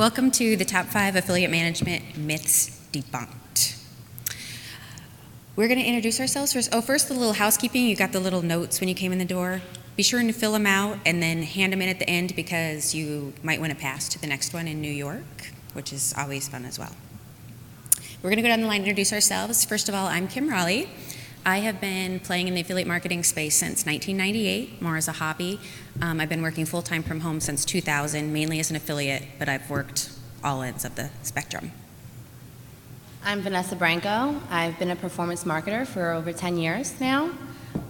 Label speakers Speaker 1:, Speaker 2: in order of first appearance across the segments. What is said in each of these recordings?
Speaker 1: Welcome to the Top 5 Affiliate Management Myths Debunked. We're going to introduce ourselves first. First, a little housekeeping. You got the little notes when you came in the door. Be sure to fill them out and then hand them in at the end because you might win a pass to the next one in New York, which is always fun as well. We're going to go down the line and introduce ourselves. First of all, I'm Kim Rowley. I have been playing in the affiliate marketing space since 1998, more as a hobby. I've been working full-time from home since 2000, mainly as an affiliate, but I've worked all ends of the spectrum.
Speaker 2: I'm Vanessa Branco. I've been a performance marketer for over 10 years now.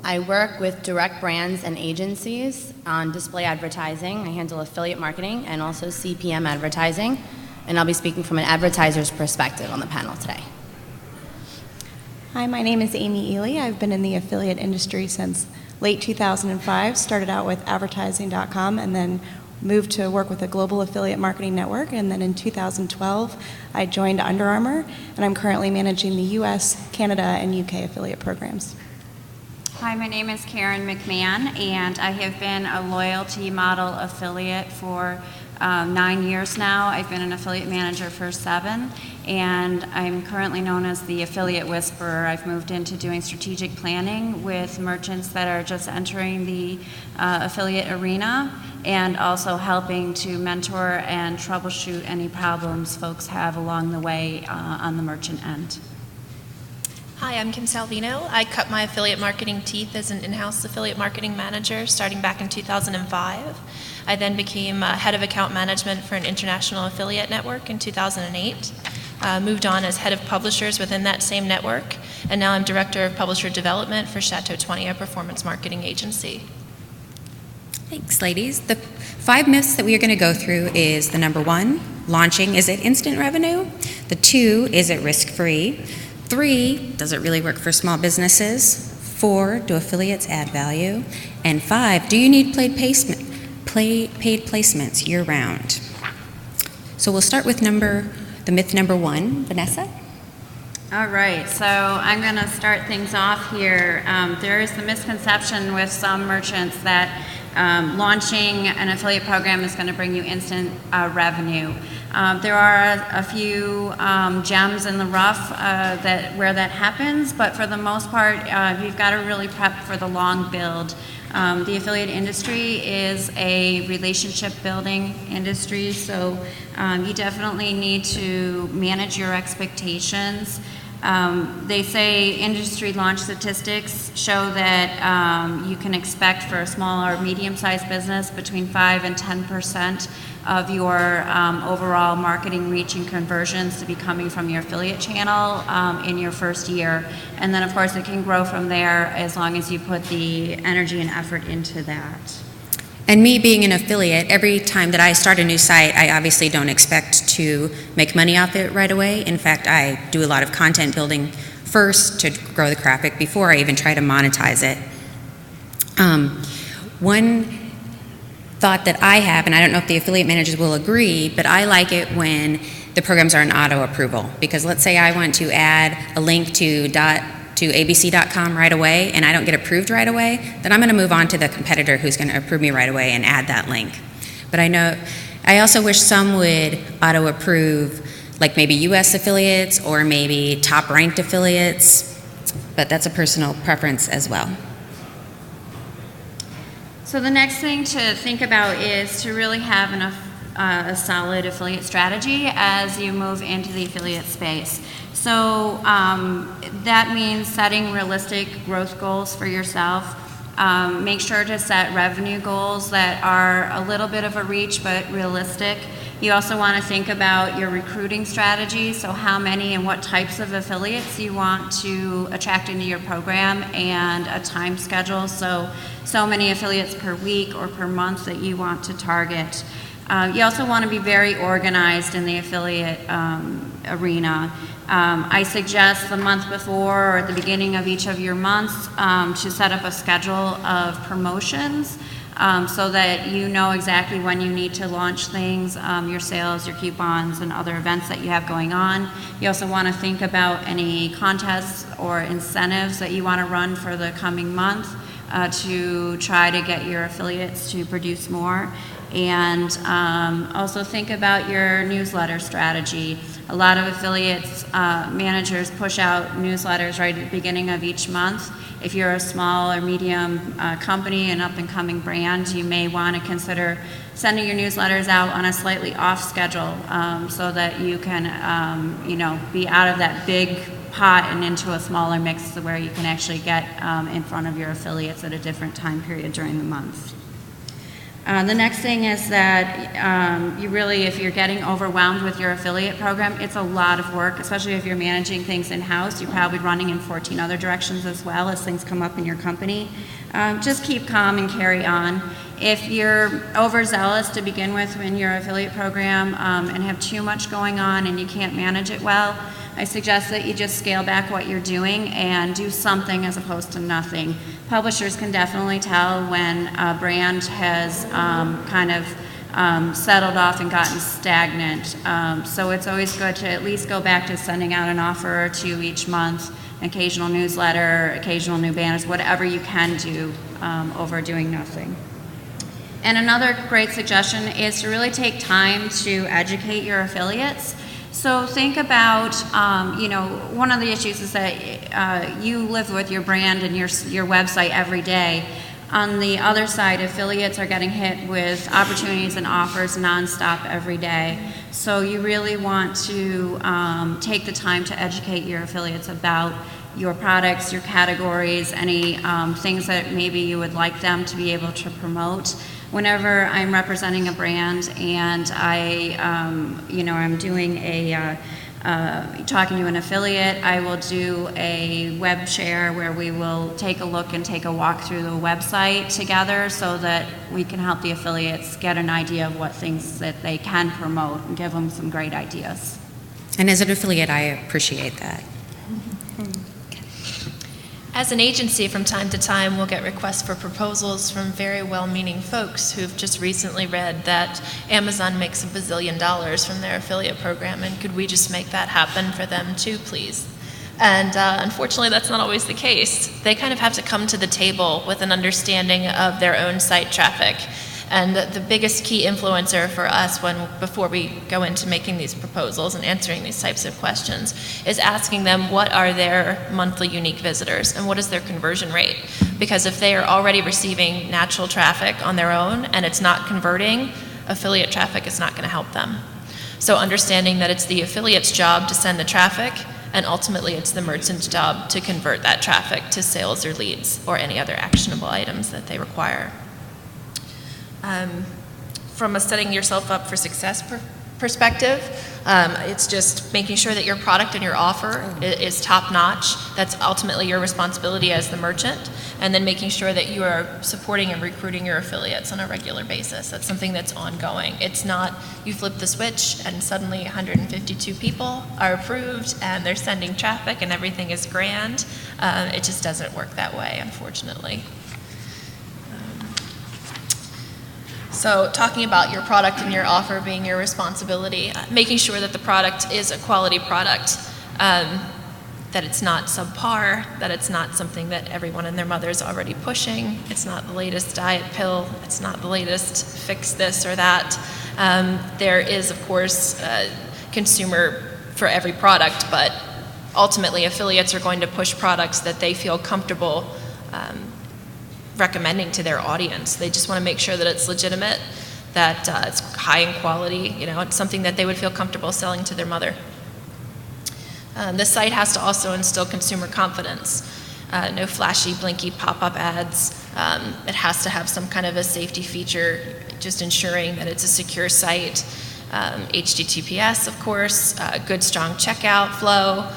Speaker 2: I work with direct brands and agencies on display advertising. I handle affiliate marketing and also CPM advertising, and I'll be speaking from an advertiser's perspective on the panel today.
Speaker 3: Hi, my name is Amy Ely. I've been in the affiliate industry since late 2005, started out with advertising.com and then moved to work with a global affiliate marketing network. And then in 2012, I joined Under Armour, and I'm currently managing the US, Canada, and UK affiliate programs.
Speaker 4: Hi, my name is Karen McMahon, and I have been a loyalty model affiliate for 9 years now. I've been an affiliate manager for 7, and I'm currently known as the affiliate whisperer. I've moved into doing strategic planning with merchants that are just entering the affiliate arena, and also helping to mentor and troubleshoot any problems folks have along the way on the merchant end.
Speaker 5: Hi, I'm Kim Salvino. I cut my affiliate marketing teeth as an in-house affiliate marketing manager starting back in 2005. I then became head of account management for an international affiliate network in 2008. Moved on as head of publishers within that same network, and now I'm director of publisher development for Chateau, a performance marketing agency.
Speaker 1: Thanks, ladies. The 5 myths that we are going to go through is the number 1, launching, is it instant revenue? The 2, is it risk-free? 3, does it really work for small businesses? 4, do affiliates add value? And 5, do you need paid placements year-round? So we'll start with the myth number 1. Vanessa?
Speaker 4: All right, so I'm going to start things off here. There is the misconception with some merchants that launching an affiliate program is going to bring you instant revenue. There are a few gems in the rough where that happens, but for the most part, you've got to really prep for the long build. The affiliate industry is a relationship building industry, so you definitely need to manage your expectations. They say industry launch statistics show that you can expect for a small or medium-sized business between 5 and 10% of your overall marketing reach and conversions to be coming from your affiliate channel in your first year. And then, of course, it can grow from there as long as you put the energy and effort into that.
Speaker 1: And me being an affiliate, every time that I start a new site, I obviously don't expect to make money off it right away. In fact, I do a lot of content building first to grow the traffic before I even try to monetize it. One thought that I have, and I don't know if the affiliate managers will agree, but I like it when the programs are in auto approval. Because let's say I want to add a link to abc.com right away and I don't get approved right away, then I'm going to move on to the competitor who's going to approve me right away and add that link. But I also wish some would auto approve like maybe US affiliates or maybe top ranked affiliates, but that's a personal preference as well.
Speaker 4: So the next thing to think about is to really have a solid affiliate strategy as you move into the affiliate space. So that means setting realistic growth goals for yourself. Make sure to set revenue goals that are a little bit of a reach but realistic. You also want to think about your recruiting strategy, so how many and what types of affiliates you want to attract into your program, and a time schedule, so many affiliates per week or per month that you want to target. You also want to be very organized in the affiliate arena. I suggest the month before or at the beginning of each of your months to set up a schedule of promotions so that you know exactly when you need to launch things, your sales, your coupons, and other events that you have going on. You also want to think about any contests or incentives that you want to run for the coming month to try to get your affiliates to produce more. And also think about your newsletter strategy. A lot of affiliates managers push out newsletters right at the beginning of each month. If you're a small or medium company, an up-and-coming brand, you may want to consider sending your newsletters out on a slightly off schedule so that you can, be out of that big pot and into a smaller mix where you can actually get in front of your affiliates at a different time period during the month. The next thing is that you really, if you're getting overwhelmed with your affiliate program, it's a lot of work, especially if you're managing things in-house. You're probably running in 14 other directions as well as things come up in your company. Just keep calm and carry on. If you're overzealous to begin with in your affiliate program and have too much going on and you can't manage it well, I suggest that you just scale back what you're doing and do something as opposed to nothing. Publishers can definitely tell when a brand has settled off and gotten stagnant. So it's always good to at least go back to sending out an offer or two each month, an occasional newsletter, occasional new banners, whatever you can do over doing nothing. And another great suggestion is to really take time to educate your affiliates. So think about, one of the issues is that you live with your brand and your website every day. On the other side, affiliates are getting hit with opportunities and offers nonstop every day. So you really want to take the time to educate your affiliates about your products, your categories, any things that maybe you would like them to be able to promote. Whenever I'm representing a brand and I'm doing talking to an affiliate, I will do a web share where we will take a look and take a walk through the website together so that we can help the affiliates get an idea of what things that they can promote and give them some great ideas.
Speaker 1: And as an affiliate, I appreciate that.
Speaker 5: As an agency, from time to time, we'll get requests for proposals from very well-meaning folks who've just recently read that Amazon makes $1 bazillion from their affiliate program, and could we just make that happen for them too, please? And unfortunately, that's not always the case. They kind of have to come to the table with an understanding of their own site traffic. And the biggest key influencer for us before we go into making these proposals and answering these types of questions is asking them what are their monthly unique visitors and what is their conversion rate. Because if they are already receiving natural traffic on their own and it's not converting, affiliate traffic is not going to help them. So understanding that it's the affiliate's job to send the traffic, and ultimately it's the merchant's job to convert that traffic to sales or leads or any other actionable items that they require. From a setting yourself up for success perspective, it's just making sure that your product and your offer is top-notch. That's ultimately your responsibility as the merchant, and then making sure that you are supporting and recruiting your affiliates on a regular basis. That's something that's ongoing. It's not you flip the switch and suddenly 152 people are approved and they're sending traffic and everything is grand. It just doesn't work that way, unfortunately. So talking about your product and your offer being your responsibility, making sure that the product is a quality product, that it's not subpar, that it's not something that everyone and their mother is already pushing, it's not the latest diet pill, it's not the latest fix this or that. There is, of course, consumer for every product, but ultimately affiliates are going to push products that they feel comfortable recommending to their audience. They just want to make sure that it's legitimate, that it's high in quality, it's something that they would feel comfortable selling to their mother. The site has to also instill consumer confidence. No flashy, blinky pop-up ads. It has to have some kind of a safety feature, just ensuring that it's a secure site. HTTPS, of course, good, strong checkout flow,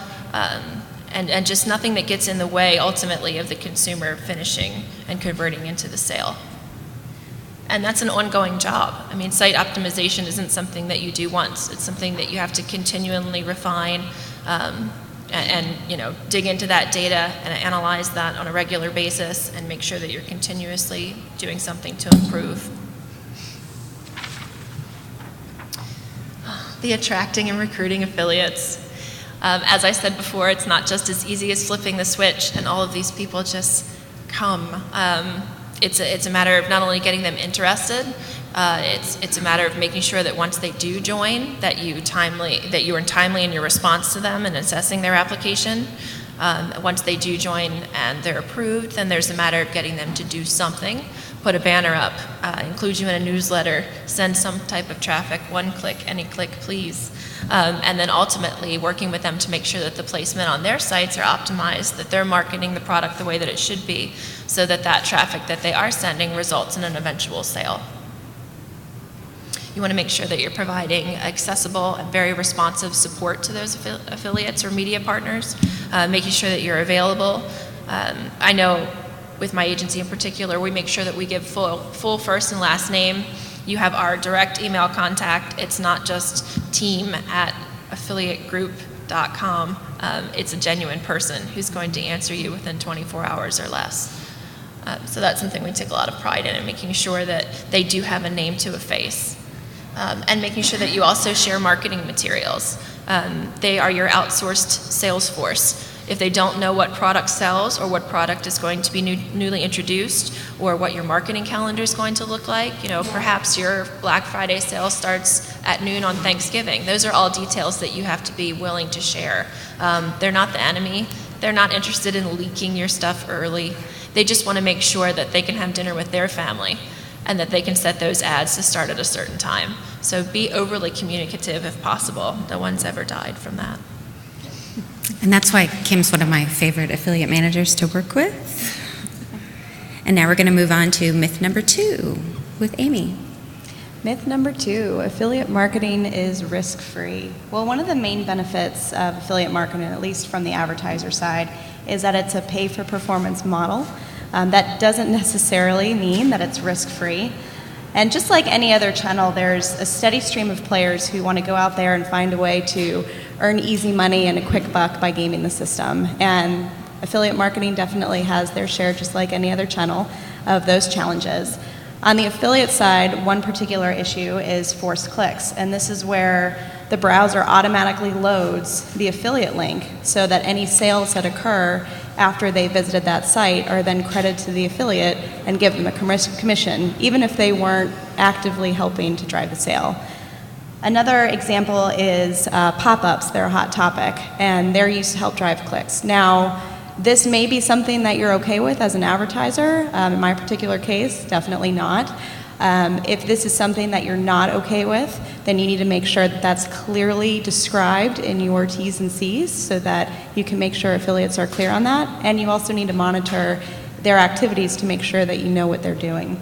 Speaker 5: and just nothing that gets in the way ultimately of the consumer finishing and converting into the sale. And that's an ongoing job. I mean, site optimization isn't something that you do once. It's something that you have to continually refine and dig into that data and analyze that on a regular basis and make sure that you're continuously doing something to improve. The attracting and recruiting affiliates. As I said before, it's not just as easy as flipping the switch and all of these people just come. It's a matter of not only getting them interested, It's a matter of making sure that once they do join, that you are timely in your response to them and assessing their application. Once they do join and they're approved, then there's a matter of getting them to do something. Put a banner up, include you in a newsletter, send some type of traffic, one click, any click, please. And then ultimately working with them to make sure that the placement on their sites are optimized, that they're marketing the product the way that it should be, so that that traffic that they are sending results in an eventual sale. You want to make sure that you're providing accessible and very responsive support to those affiliates or media partners, making sure that you're available. I know with my agency in particular, we make sure that we give full first and last name. You have our direct email contact. It's not just team@affiliategroup.com. It's a genuine person who's going to answer you within 24 hours or less. So that's something we take a lot of pride in making sure that they do have a name to a face. And making sure that you also share marketing materials. They are your outsourced sales force. If they don't know what product sells or what product is going to be newly introduced or what your marketing calendar is going to look like, perhaps your Black Friday sale starts at noon on Thanksgiving. Those are all details that you have to be willing to share. They're not the enemy. They're not interested in leaking your stuff early. They just want to make sure that they can have dinner with their family and that they can set those ads to start at a certain time. So be overly communicative if possible. No one's ever died from that.
Speaker 1: And that's why Kim's one of my favorite affiliate managers to work with. And now we're going to move on to myth number 2 with Amy.
Speaker 3: Myth number 2, affiliate marketing is risk-free. Well, one of the main benefits of affiliate marketing, at least from the advertiser side, is that it's a pay-for-performance model. That doesn't necessarily mean that it's risk-free. And just like any other channel, there's a steady stream of players who want to go out there and find a way to earn easy money and a quick buck by gaming the system. And affiliate marketing definitely has their share, just like any other channel, of those challenges. On the affiliate side, one particular issue is forced clicks, and this is where the browser automatically loads the affiliate link so that any sales that occur after they visited that site are then credited to the affiliate and give them a commission, even if they weren't actively helping to drive the sale. Another example is pop-ups. They're a hot topic, and they're used to help drive clicks. Now, this may be something that you're okay with as an advertiser. In my particular case, definitely not. If this is something that you're not okay with, then you need to make sure that that's clearly described in your T's and C's so that you can make sure affiliates are clear on that. And you also need to monitor their activities to make sure that you know what they're doing.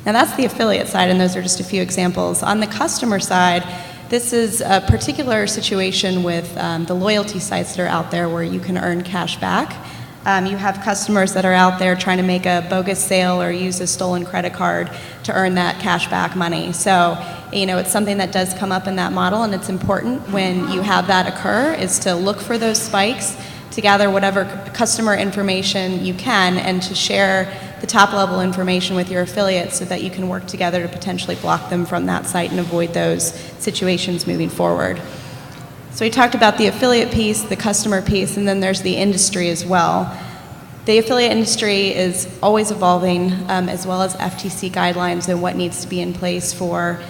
Speaker 3: Now that's the affiliate side, and those are just a few examples. On the customer side, this is a particular situation with the loyalty sites that are out there where you can earn cash back. You have customers that are out there trying to make a bogus sale or use a stolen credit card to earn that cash back money. So, it's something that does come up in that model, and it's important when you have that occur is to look for those spikes, to gather whatever customer information you can, and to share the top-level information with your affiliates so that you can work together to potentially block them from that site and avoid those situations moving forward. So we talked about the affiliate piece, the customer piece, and then there's the industry as well. The affiliate industry is always evolving, as well as FTC guidelines and what needs to be in place for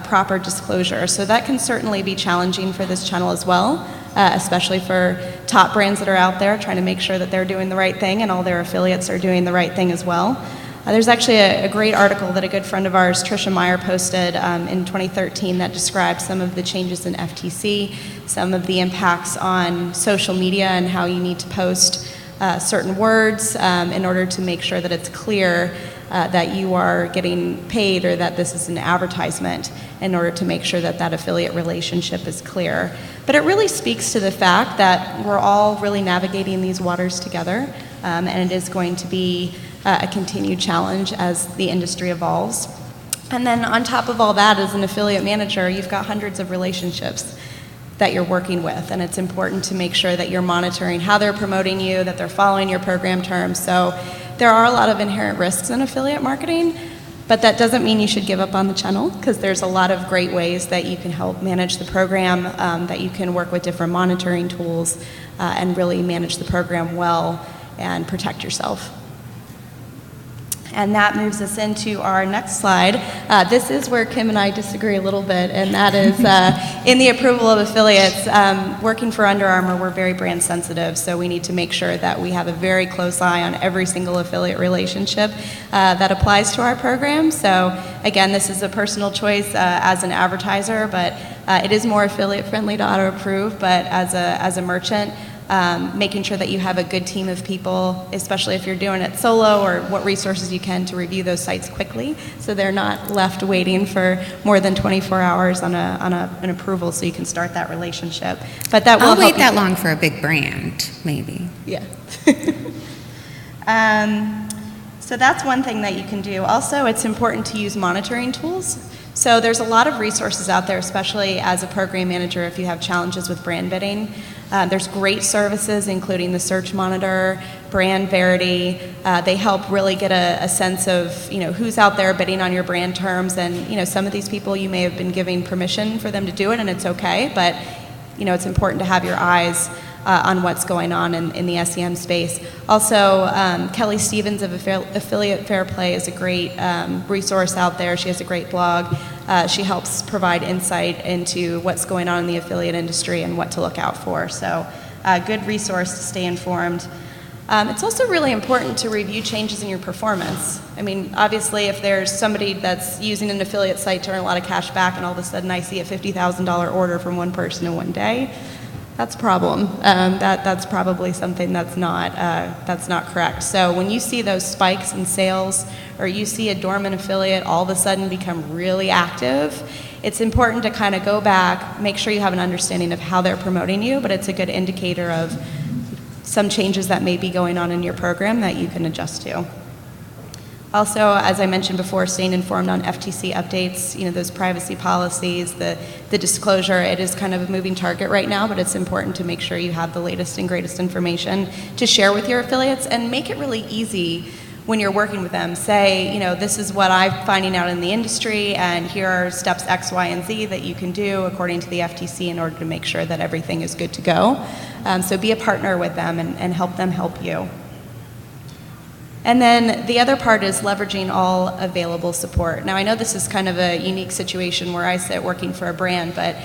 Speaker 3: proper disclosure. So that can certainly be challenging for this channel as well, especially for top brands that are out there trying to make sure that they're doing the right thing and all their affiliates are doing the right thing as well. There's actually a great article that a good friend of ours, Tricia Meyer, posted in 2013 that described some of the changes in FTC, some of the impacts on social media and how you need to post certain words in order to make sure that it's clear that you are getting paid or that this is an advertisement in order to make sure that that affiliate relationship is clear. But it really speaks to the fact that we're all really navigating these waters together, and it is going to be a continued challenge as the industry evolves. And then on top of all that, as an affiliate manager, you've got hundreds of relationships that you're working with, and it's important to make sure that you're monitoring how they're promoting you, that they're following your program terms. So there are a lot of inherent risks in affiliate marketing, but that doesn't mean you should give up on the channel, because there's a lot of great ways that you can help manage the program, that you can work with different monitoring tools and really manage the program well and protect yourself. And that moves us into our next slide. This is where Kim and I disagree a little bit, and that is in the approval of affiliates. Working for Under Armour, we're very brand sensitive, so we need to make sure that we have a very close eye on every single affiliate relationship that applies to our program. So again, this is a personal choice as an advertiser, but it is more affiliate friendly to auto-approve, but as a merchant, making sure that you have a good team of people, especially if you're doing it solo, or what resources you can to review those sites quickly, so they're not left waiting for more than 24 hours on an approval, so you can start that relationship. But that will
Speaker 1: I'll
Speaker 3: help
Speaker 1: wait
Speaker 3: you.
Speaker 1: that long for a big brand, maybe.
Speaker 3: Yeah. So that's one thing that you can do. Also, it's important to use monitoring tools. So there's a lot of resources out there, especially as a program manager if you have challenges with brand bidding. There's great services, including the Search Monitor, Brand Verity. They help really get a sense of, who's out there bidding on your brand terms. And, some of these people, you may have been giving permission for them to do it, and it's okay. But, it's important to have your eyes on what's going on in the SEM space. Also, Kelly Stevens of Affiliate Fair Play is a great resource out there. She has a great blog. She helps provide insight into what's going on in the affiliate industry and what to look out for. So, good resource to stay informed. It's also really important to review changes in your performance. I mean, obviously, if there's somebody that's using an affiliate site to earn a lot of cash back, and all of a sudden I see a $50,000 order from one person in one day, that's a problem. That's probably something that's not correct. So when you see those spikes in sales, or you see a dormant affiliate all of a sudden become really active, it's important to kind of go back, make sure you have an understanding of how they're promoting you, but it's a good indicator of some changes that may be going on in your program that you can adjust to. Also, as I mentioned before, staying informed on FTC updates, those privacy policies, the disclosure. It is kind of a moving target right now, but it's important to make sure you have the latest and greatest information to share with your affiliates, and make it really easy when you're working with them. Say, this is what I'm finding out in the industry, and here are steps X, Y, and Z that you can do according to the FTC in order to make sure that everything is good to go. So be a partner with them and help them help you. And then the other part is leveraging all available support. Now, I know this is kind of a unique situation where I sit working for a brand, but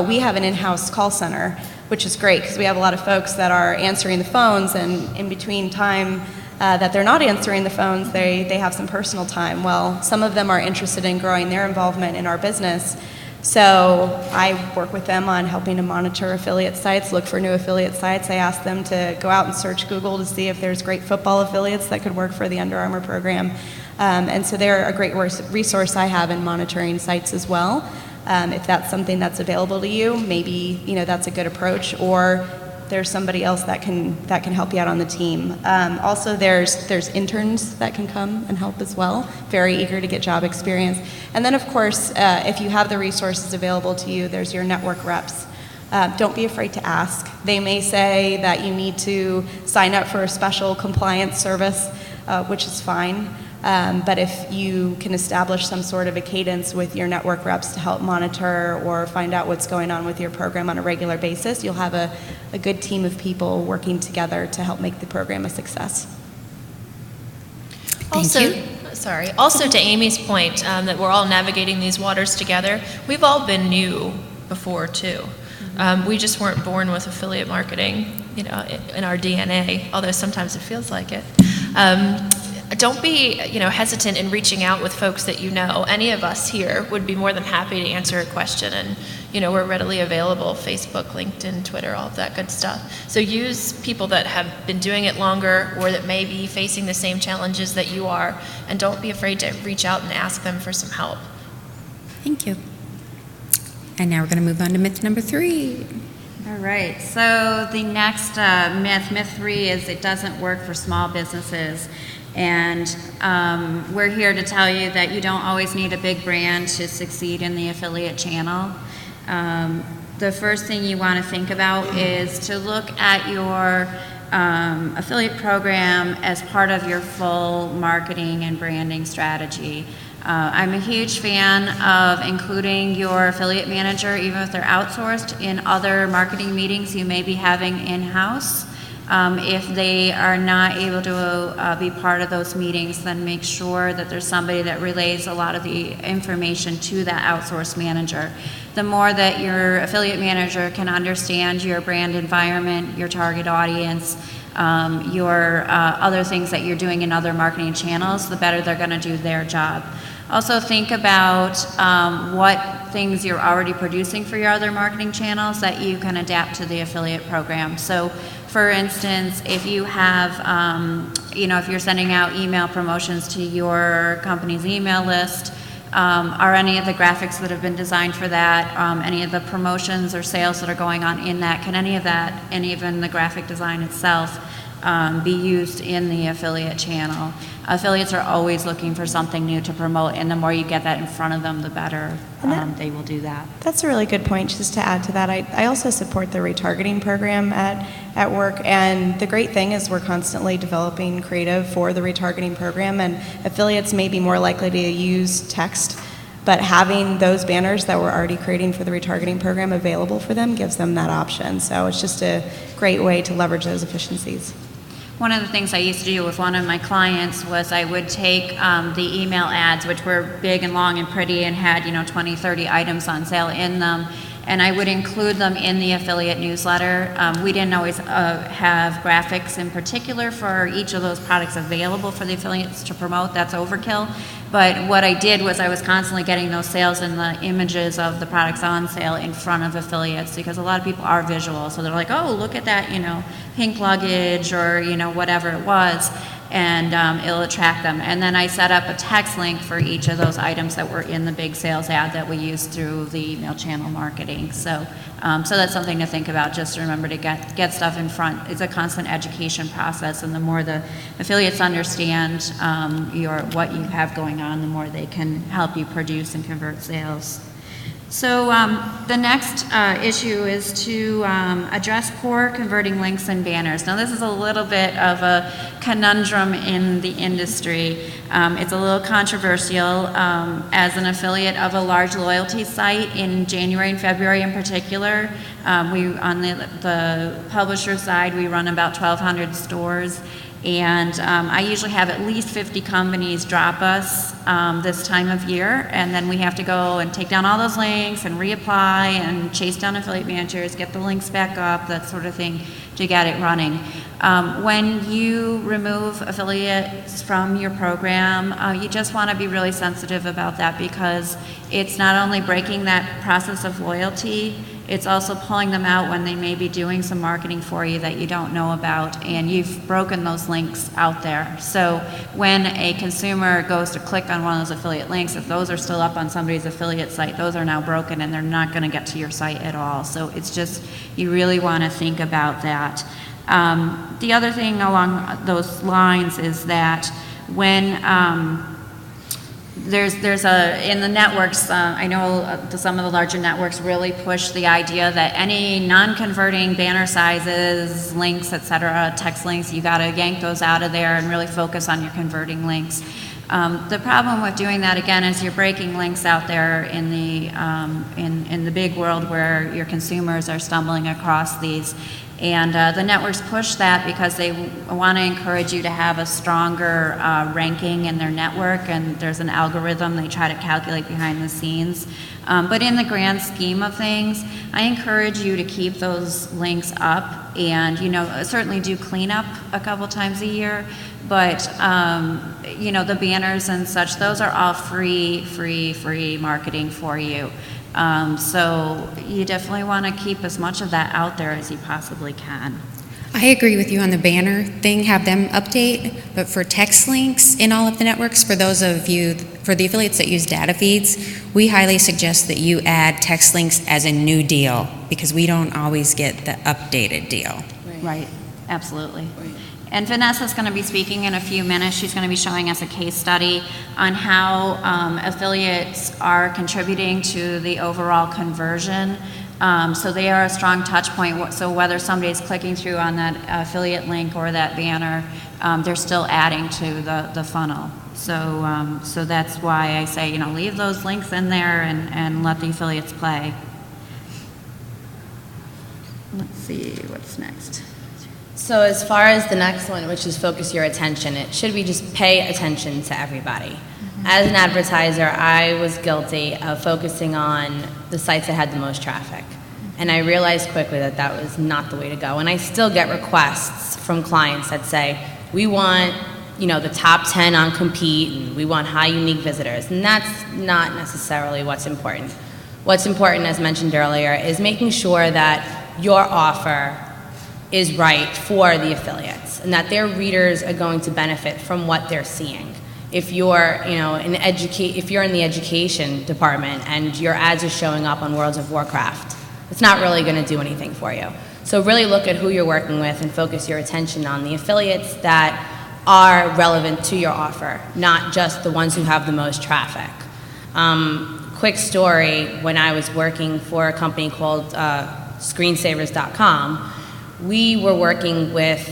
Speaker 3: we have an in-house call center, which is great because we have a lot of folks that are answering the phones, and in between time that they're not answering the phones, they have some personal time. Well, some of them are interested in growing their involvement in our business. So I work with them on helping to monitor affiliate sites, look for new affiliate sites. I ask them to go out and search Google to see if there's great football affiliates that could work for the Under Armour program. And so they're a great resource I have in monitoring sites as well. If that's something that's available to you, maybe that's a good approach, or there's somebody else that can help you out on the team. Also, there's interns that can come and help as well. Very eager to get job experience. And then, of course, if you have the resources available to you, there's your network reps. Don't be afraid to ask. They may say that you need to sign up for a special compliance service, which is fine. But if you can establish some sort of a cadence with your network reps to help monitor or find out what's going on with your program on a regular basis, you'll have a good team of people working together to help make the program a success.
Speaker 5: Also, to Amy's point, that we're all navigating these waters together, we've all been new before too. We just weren't born with affiliate marketing, in our DNA, although sometimes it feels like it. Don't be, hesitant in reaching out with folks that you know. Any of us here would be more than happy to answer a question, and we're readily available: Facebook, LinkedIn, Twitter, all of that good stuff. So use people that have been doing it longer, or that may be facing the same challenges that you are, and don't be afraid to reach out and ask them for some help.
Speaker 1: Thank you. And now we're going to move on to myth number 3.
Speaker 4: All right, so the next myth 3 is it doesn't work for small businesses. And we're here to tell you that you don't always need a big brand to succeed in the affiliate channel. The first thing you want to think about is to look at your affiliate program as part of your full marketing and branding strategy. I'm a huge fan of including your affiliate manager, even if they're outsourced, in other marketing meetings you may be having in-house. If they are not able to be part of those meetings, then make sure that there's somebody that relays a lot of the information to that outsourced manager. The more that your affiliate manager can understand your brand environment, your target audience, your other things that you're doing in other marketing channels, the better they're going to do their job. Also think about what things you're already producing for your other marketing channels that you can adapt to the affiliate program. So for instance, if you have, if you're sending out email promotions to your company's email list, are any of the graphics that have been designed for that, any of the promotions or sales that are going on in that, can any of that, and even the graphic design itself, be used in the affiliate channel? Affiliates are always looking for something new to promote, and the more you get that in front of them, the better they will do that.
Speaker 3: That's a really good point. Just to add to that, I also support the retargeting program at work, and the great thing is we're constantly developing creative for the retargeting program, and affiliates may be more likely to use text, but having those banners that we're already creating for the retargeting program available for them gives them that option. So it's just a great way to leverage those efficiencies.
Speaker 4: One of the things I used to do with one of my clients was I would take the email ads, which were big and long and pretty and had 20, 30 items on sale in them, and I would include them in the affiliate newsletter. We didn't always have graphics in particular for each of those products available for the affiliates to promote. That's overkill. But what I did was I was constantly getting those sales and the images of the products on sale in front of affiliates, because a lot of people are visual. So they're like, oh, look at that, pink luggage or, whatever it was, and it'll attract them. And then I set up a text link for each of those items that were in the big sales ad that we used through the email channel marketing. So that's something to think about, just to remember to get stuff in front. It's a constant education process, and the more the affiliates understand what you have going on, the more they can help you produce and convert sales. So the next issue is to address poor converting links and banners. Now this is a little bit of a conundrum in the industry. It's a little controversial. As an affiliate of a large loyalty site in January and February in particular, we on the publisher side, we run about 1,200 stores. And I usually have at least 50 companies drop us this time of year, and then we have to go and take down all those links and reapply and chase down affiliate managers, get the links back up, that sort of thing, to get it running. When you remove affiliates from your program, you just want to be really sensitive about that, because it's not only breaking that process of loyalty, it's also pulling them out when they may be doing some marketing for you that you don't know about, and you've broken those links out there. So when a consumer goes to click on one of those affiliate links, if those are still up on somebody's affiliate site, those are now broken and they're not going to get to your site at all. So it's just, you really want to think about that. The other thing along those lines is that when there's in the networks, I know some of the larger networks really push the idea that any non-converting banner sizes, links, etc., text links, you got to yank those out of there and really focus on your converting links. The problem with doing that, again, is you're breaking links out there in the big world where your consumers are stumbling across these. And the networks push that because they want to encourage you to have a stronger ranking in their network, and there's an algorithm they try to calculate behind the scenes. But in the grand scheme of things, I encourage you to keep those links up, and certainly do cleanup a couple times a year. But the banners and such, those are all free marketing for you. So you definitely want to keep as much of that out there as you possibly can.
Speaker 1: I agree with you on the banner thing, have them update, but for text links in all of the networks, for those of you, for the affiliates that use data feeds, we highly suggest that you add text links as a new deal, because we don't always get the updated deal.
Speaker 4: Right, absolutely. Right. And Vanessa's going to be speaking in a few minutes. She's going to be showing us a case study on how affiliates are contributing to the overall conversion. So they are a strong touch point. So whether somebody's clicking through on that affiliate link or that banner, they're still adding to the funnel. So that's why I say, leave those links in there and let the affiliates play. Let's see what's next.
Speaker 2: So as far as the next one, which is focus your attention, it should be just pay attention to everybody. As an advertiser, I was guilty of focusing on the sites that had the most traffic. And I realized quickly that that was not the way to go. And I still get requests from clients that say, we want, the top 10 on Compete, and we want high unique visitors. And that's not necessarily what's important. What's important, as mentioned earlier, is making sure that your offer is right for the affiliates and that their readers are going to benefit from what they're seeing. If you're, if you're in the education department and your ads are showing up on Worlds of Warcraft, it's not really going to do anything for you. So really look at who you're working with and focus your attention on the affiliates that are relevant to your offer, not just the ones who have the most traffic. Quick story, when I was working for a company called Screensavers.com, we were working with,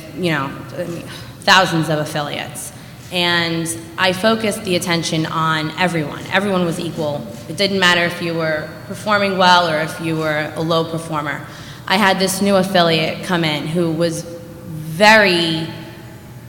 Speaker 2: thousands of affiliates. And I focused the attention on everyone. Everyone was equal. It didn't matter if you were performing well or if you were a low performer. I had this new affiliate come in who was very,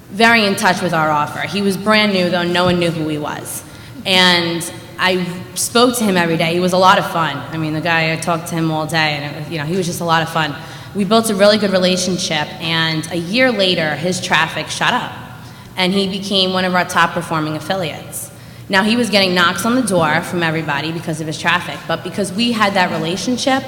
Speaker 2: very in touch with our offer. He was brand new, though no one knew who he was. And I spoke to him every day. He was a lot of fun. I mean, the guy, I talked to him all day, and he was just a lot of fun. We built a really good relationship, and a year later, his traffic shot up. And he became one of our top performing affiliates. Now, he was getting knocks on the door from everybody because of his traffic, but because we had that relationship,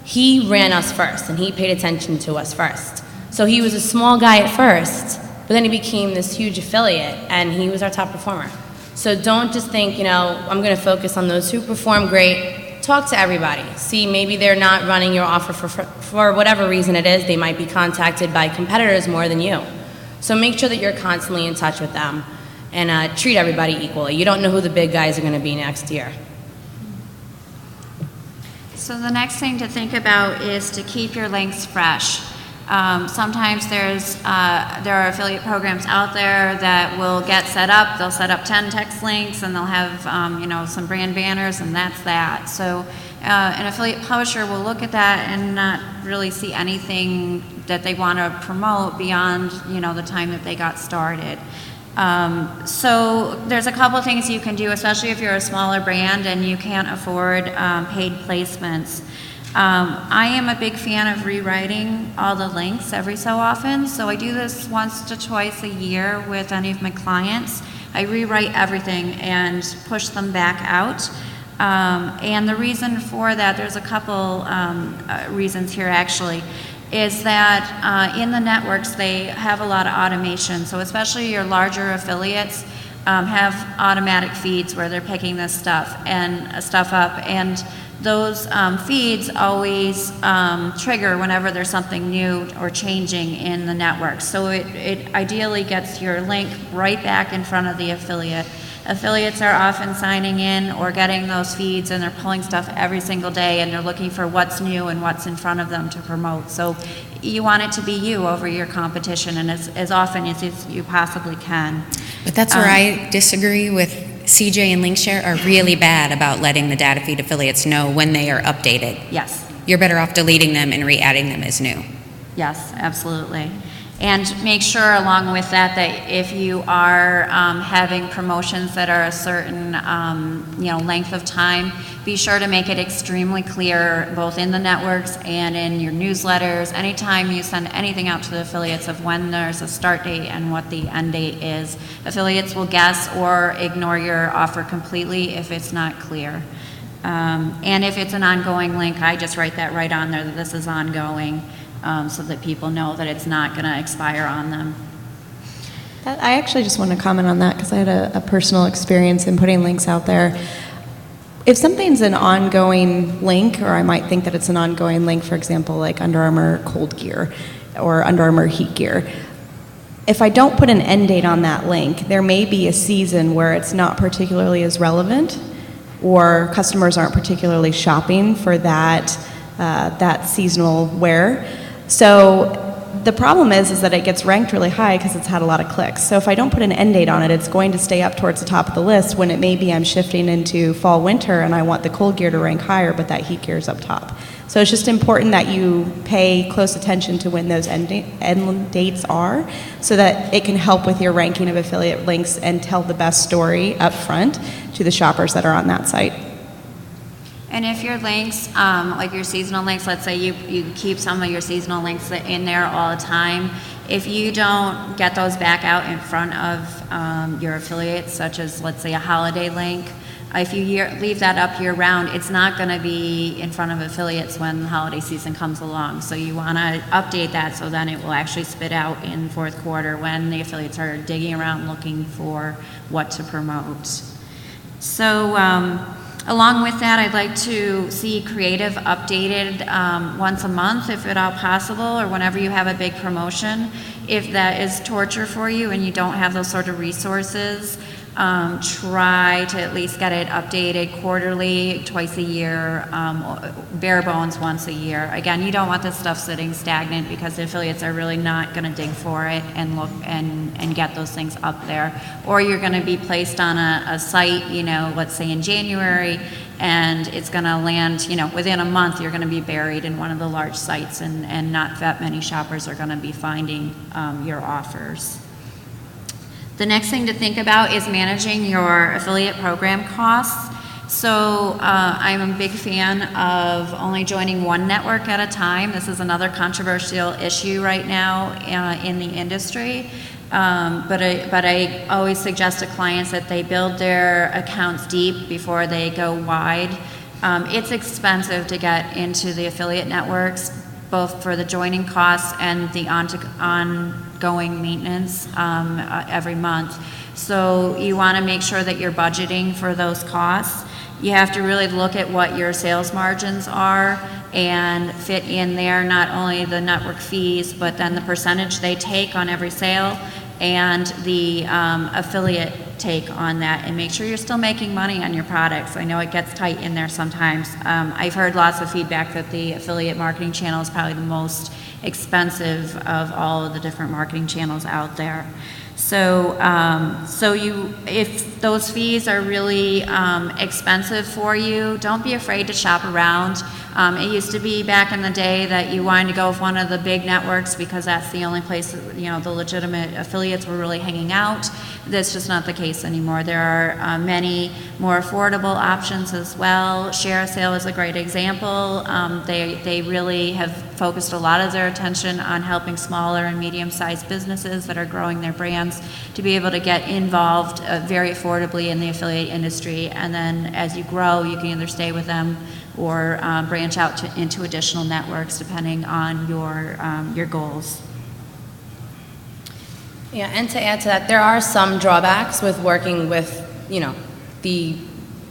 Speaker 2: he ran us first, and he paid attention to us first. So he was a small guy at first, but then he became this huge affiliate, and he was our top performer. So don't just think, I'm going to focus on those who perform great. Talk to everybody. See, maybe they're not running your offer for whatever reason it is. They might be contacted by competitors more than you. So make sure that you're constantly in touch with them and treat everybody equally. You don't know who the big guys are going to be next year.
Speaker 4: So the next thing to think about is to keep your links fresh. Sometimes there are affiliate programs out there that will get set up. They'll set up 10 text links and they'll have some brand banners, and that's that. So an affiliate publisher will look at that and not really see anything that they want to promote beyond the time that they got started. So there's a couple things you can do, especially if you're a smaller brand and you can't afford paid placements. I am a big fan of rewriting all the links every so often, so I do this once to twice a year with any of my clients. I rewrite everything and push them back out. And the reason for that, there's a couple reasons here actually, is that in the networks they have a lot of automation, so especially your larger affiliates have automatic feeds where they're picking this stuff up, and those feeds always trigger whenever there's something new or changing in the network. So it ideally gets your link right back in front of the affiliate. Affiliates are often signing in or getting those feeds, and they're pulling stuff every single day, and they're looking for what's new and what's in front of them to promote. So you want it to be you over your competition, and as often as you possibly can.
Speaker 1: But that's where I disagree with CJ and Linkshare are really bad about letting the data feed affiliates know when they are updated.
Speaker 4: Yes.
Speaker 1: You're better off deleting them and re-adding them as new.
Speaker 4: Yes, absolutely. And make sure along with that if you are having promotions that are a certain length of time, be sure to make it extremely clear both in the networks and in your newsletters anytime you send anything out to the affiliates of when there's a start date and what the end date is. Affiliates will guess or ignore your offer completely if it's not clear. And if it's an ongoing link, I just write that right on there that this is ongoing. So that people know that it's not going to expire on them.
Speaker 3: I actually just want to comment on that because I had a personal experience in putting links out there. If something's an ongoing link, or I might think that it's an ongoing link, for example, like Under Armour cold gear or Under Armour heat gear, if I don't put an end date on that link, there may be a season where it's not particularly as relevant, or customers aren't particularly shopping for that seasonal wear. So the problem is that it gets ranked really high because it's had a lot of clicks. So if I don't put an end date on it, it's going to stay up towards the top of the list when it may be I'm shifting into fall winter and I want the cold gear to rank higher, but that heat gear is up top. So it's just important that you pay close attention to when those end dates are, so that it can help with your ranking of affiliate links and tell the best story up front to the shoppers that are on that site.
Speaker 4: And if your links, like your seasonal links, let's say you keep some of your seasonal links in there all the time, if you don't get those back out in front of your affiliates, such as, let's say, a holiday link, if you leave that up year-round, it's not going to be in front of affiliates when the holiday season comes along. So you want to update that so then it will actually spit out in fourth quarter when the affiliates are digging around looking for what to promote. So along with that, I'd like to see creative updated once a month, if at all possible, or whenever you have a big promotion. If that is torture for you and you don't have those sort of resources, try to at least get it updated quarterly, twice a year, bare bones once a year. Again, you don't want this stuff sitting stagnant, because the affiliates are really not going to dig for it and look and get those things up there. Or you're going to be placed on a site, let's say in January, and it's going to land, within a month you're going to be buried in one of the large sites, and not that many shoppers are going to be finding your offers. The next thing to think about is managing your affiliate program costs. So I'm a big fan of only joining one network at a time. This is another controversial issue right now in the industry. But I always suggest to clients that they build their accounts deep before they go wide. It's expensive to get into the affiliate networks, both for the joining costs and the ongoing maintenance every month. So you want to make sure that you're budgeting for those costs. You have to really look at what your sales margins are and fit in there not only the network fees, but then the percentage they take on every sale and the affiliate take on that, and make sure you're still making money on your products. I know it gets tight in there sometimes. I've heard lots of feedback that the affiliate marketing channel is probably the most expensive of all of the different marketing channels out there. So, if those fees are really expensive for you, don't be afraid to shop around. It used to be back in the day that you wanted to go with one of the big networks because that's the only place that, the legitimate affiliates were really hanging out. That's just not the case anymore. There are many more affordable options as well. ShareASale is a great example. They really have focused a lot of their attention on helping smaller and medium-sized businesses that are growing their brands to be able to get involved very affordably in the affiliate industry. And then as you grow, you can either stay with them or branch out into additional networks depending on your goals.
Speaker 2: Yeah, and to add to that, there are some drawbacks with working with, the,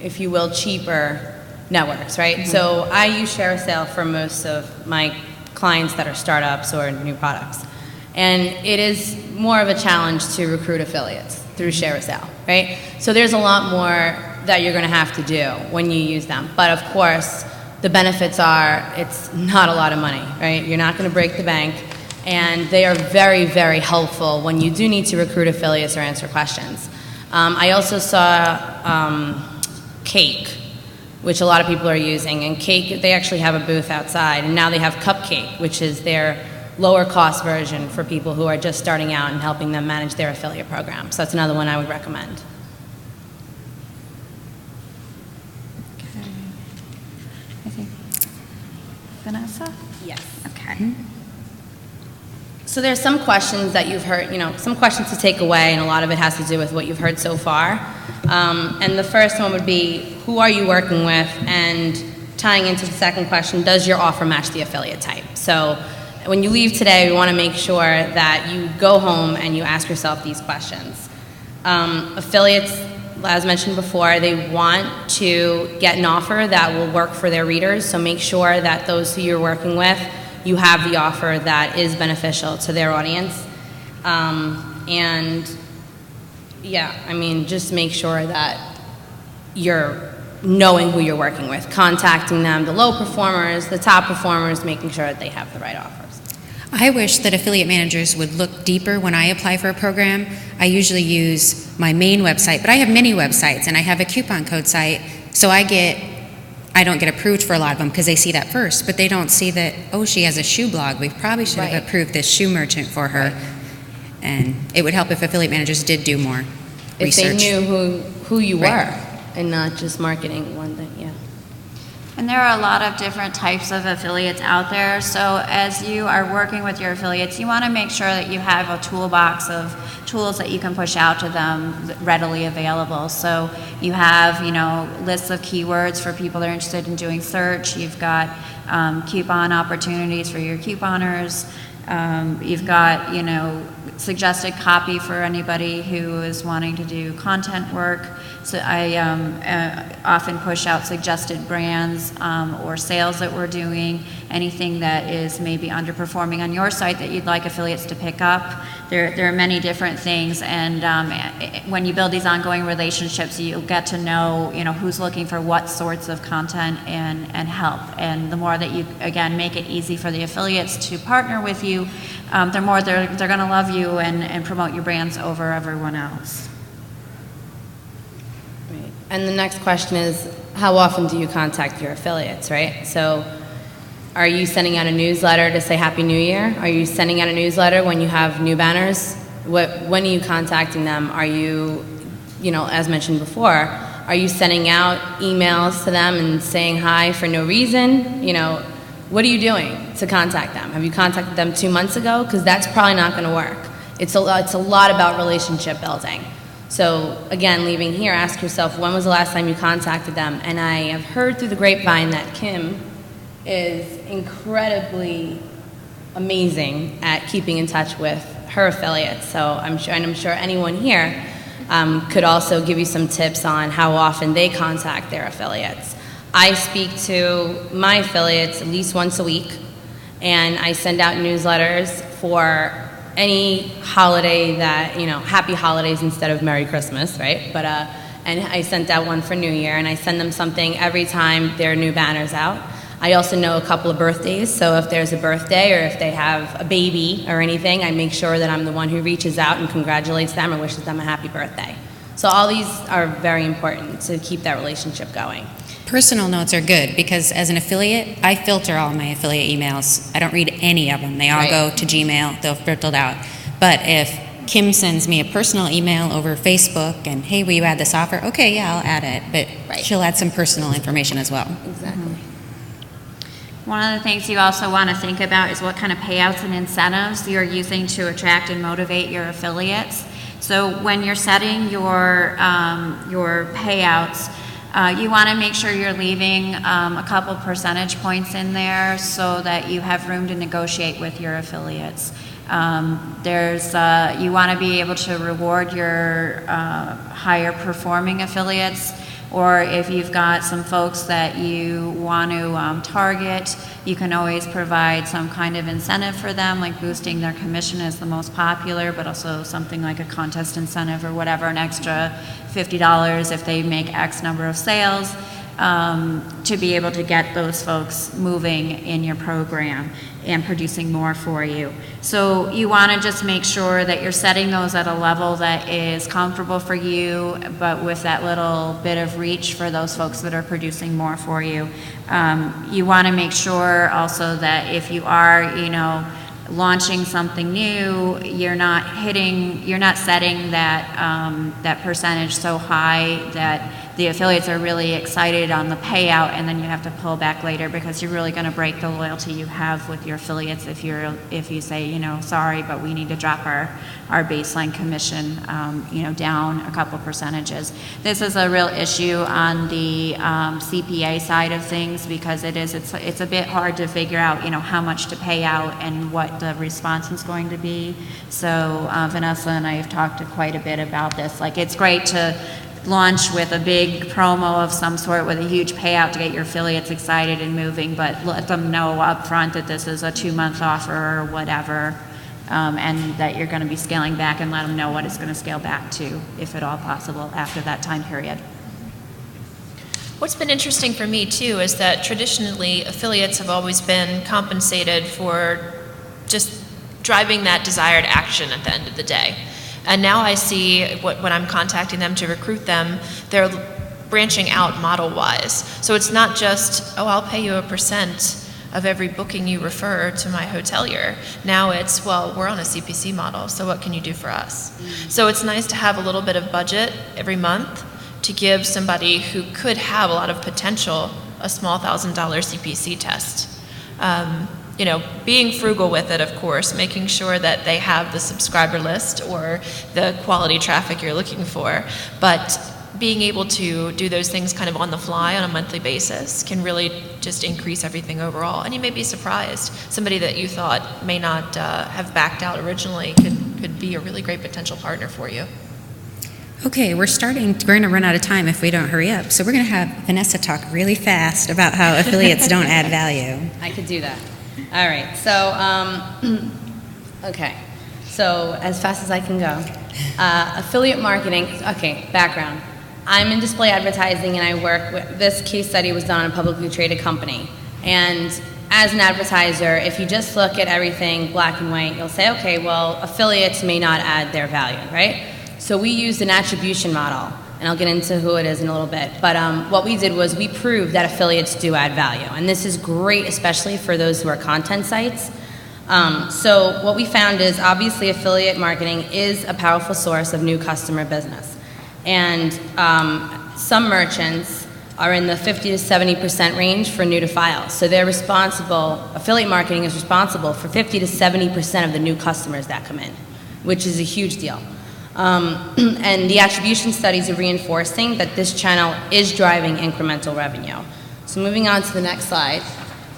Speaker 2: if you will, cheaper networks, right? Mm-hmm. So I use ShareASale for most of my clients that are startups or new products. And it is more of a challenge to recruit affiliates through ShareASale, right? So there's a lot more that you're going to have to do when you use them. But of course, the benefits are it's not a lot of money, right? You're not going to break the bank. And they are very, very helpful when you do need to recruit affiliates or answer questions. I also saw Cake, which a lot of people are using. And Cake, they actually have a booth outside. And now they have Cupcake, which is their lower cost version for people who are just starting out and helping them manage their affiliate program. So that's another one I would recommend.
Speaker 4: Okay. I think Vanessa?
Speaker 2: Yes.
Speaker 4: Okay.
Speaker 2: Mm-hmm. So there's some questions that you've heard, some questions to take away, and a lot of it has to do with what you've heard so far. And the first one would be, who are you working with? And tying into the second question, does your offer match the affiliate type? So when you leave today, we want to make sure that you go home and you ask yourself these questions. Affiliates, as mentioned before, they want to get an offer that will work for their readers, so make sure that those who you're working with, you have the offer that is beneficial to their audience. And yeah, just make sure that you're knowing who you're working with, contacting them, the low performers, the top performers, making sure that they have the right offers.
Speaker 1: I wish that affiliate managers would look deeper when I apply for a program. I usually use my main website, but I have many websites, and I have a coupon code site, so I get I don't get approved for a lot of them because they see that first, but they don't see that, oh, she has a shoe blog. We probably should have
Speaker 2: Right.
Speaker 1: approved this shoe merchant for her.
Speaker 2: Right.
Speaker 1: And it would help if affiliate managers did do more research.
Speaker 2: If they knew who you
Speaker 1: Right.
Speaker 2: were and not just marketing one thing, yeah.
Speaker 4: And there are a lot of different types of affiliates out there. So as you are working with your affiliates, you want to make sure that you have a toolbox of tools that you can push out to them readily available. So you have, lists of keywords for people that are interested in doing search. You've got coupon opportunities for your couponers. You've got, suggested copy for anybody who is wanting to do content work. So I often push out suggested brands or sales that we're doing, anything that is maybe underperforming on your site that you'd like affiliates to pick up. There are many different things, and when you build these ongoing relationships, you'll get to know, who's looking for what sorts of content and help. And the more that you, again, make it easy for the affiliates to partner with you, the more they're going to love you and promote your brands over everyone else.
Speaker 2: Right. And the next question is, how often do you contact your affiliates, right? So are you sending out a newsletter to say Happy New Year? Are you sending out a newsletter when you have new banners? When are you contacting them? Are you, as mentioned before, are you sending out emails to them and saying hi for no reason? What are you doing to contact them? Have you contacted them 2 months ago? Because that's probably not going to work. It's a lot about relationship building. So again, leaving here, ask yourself, when was the last time you contacted them? And I have heard through the grapevine that Kim is incredibly amazing at keeping in touch with her affiliates. So I'm sure anyone here could also give you some tips on how often they contact their affiliates. I speak to my affiliates at least once a week, and I send out newsletters for any holiday that, happy holidays instead of Merry Christmas, right? But and I sent out one for New Year, and I send them something every time their new banner's out. I also know a couple of birthdays, so if there's a birthday or if they have a baby or anything, I make sure that I'm the one who reaches out and congratulates them or wishes them a happy birthday. So all these are very important to keep that relationship going.
Speaker 1: Personal notes are good because as an affiliate, I filter all my affiliate emails. I don't read any of them. They all
Speaker 2: Right.
Speaker 1: go to Gmail. They're filtered out. But if Kim sends me a personal email over Facebook and, hey, will you add this offer? Okay, yeah, I'll add it. But
Speaker 2: Right.
Speaker 1: she'll add some personal information as well.
Speaker 2: Exactly.
Speaker 4: One of the things you also want to think about is what kind of payouts and incentives you're using to attract and motivate your affiliates. So when you're setting your payouts, you want to make sure you're leaving a couple percentage points in there so that you have room to negotiate with your affiliates. You want to be able to reward your higher performing affiliates, or if you've got some folks that you want to target, you can always provide some kind of incentive for them, like boosting their commission is the most popular, but also something like a contest incentive or whatever, an extra $50 if they make X number of sales, to be able to get those folks moving in your program and producing more for you. So you want to just make sure that you're setting those at a level that is comfortable for you, but with that little bit of reach for those folks that are producing more for you. You want to make sure also that if you are, launching something new, you're not setting that percentage so high that the affiliates are really excited on the payout, and then you have to pull back later because you're really going to break the loyalty you have with your affiliates if you say, sorry, but we need to drop our baseline commission, down a couple percentages. This is a real issue on the CPA side of things because it's a bit hard to figure out, how much to pay out and what the response is going to be. So Vanessa and I have talked quite a bit about this. Like, it's great to launch with a big promo of some sort with a huge payout to get your affiliates excited and moving, but let them know up front that this is a 2-month offer or whatever, and that you're going to be scaling back, and let them know what it's going to scale back to, if at all possible, after that time period.
Speaker 5: What's been interesting for me too is that traditionally affiliates have always been compensated for just driving that desired action at the end of the day. And now I see when I'm contacting them to recruit them, they're branching out model-wise. So it's not just, oh, I'll pay you a percent of every booking you refer to my hotelier. Now it's, well, we're on a CPC model, so what can you do for us? So it's nice to have a little bit of budget every month to give somebody who could have a lot of potential a small $1,000 CPC test. You know, being frugal with it, of course, making sure that they have the subscriber list or the quality traffic you're looking for, but being able to do those things kind of on the fly on a monthly basis can really just increase everything overall. And you may be surprised. Somebody that you thought may not have backed out originally could be a really great potential partner for you.
Speaker 1: Okay, we're going to run out of time if we don't hurry up. So we're going to have Vanessa talk really fast about how affiliates don't add value.
Speaker 2: I could do that. All right, so, okay. So as fast as I can go. Affiliate marketing, okay, background. I'm in display advertising and I work with, this case study was done on a publicly traded company. And as an advertiser, if you just look at everything black and white, you'll say, okay, well, affiliates may not add their value, right? So we used an attribution model, and I'll get into who it is in a little bit. But what we did was we proved that affiliates do add value. And this is great, especially for those who are content sites. So what we found is obviously affiliate marketing is a powerful source of new customer business. And some merchants are in the 50 to 70% range for new to file. So they're responsible, affiliate marketing is responsible for 50 to 70% of the new customers that come in, which is a huge deal. And the attribution studies are reinforcing that this channel is driving incremental revenue. So moving on to the next slide.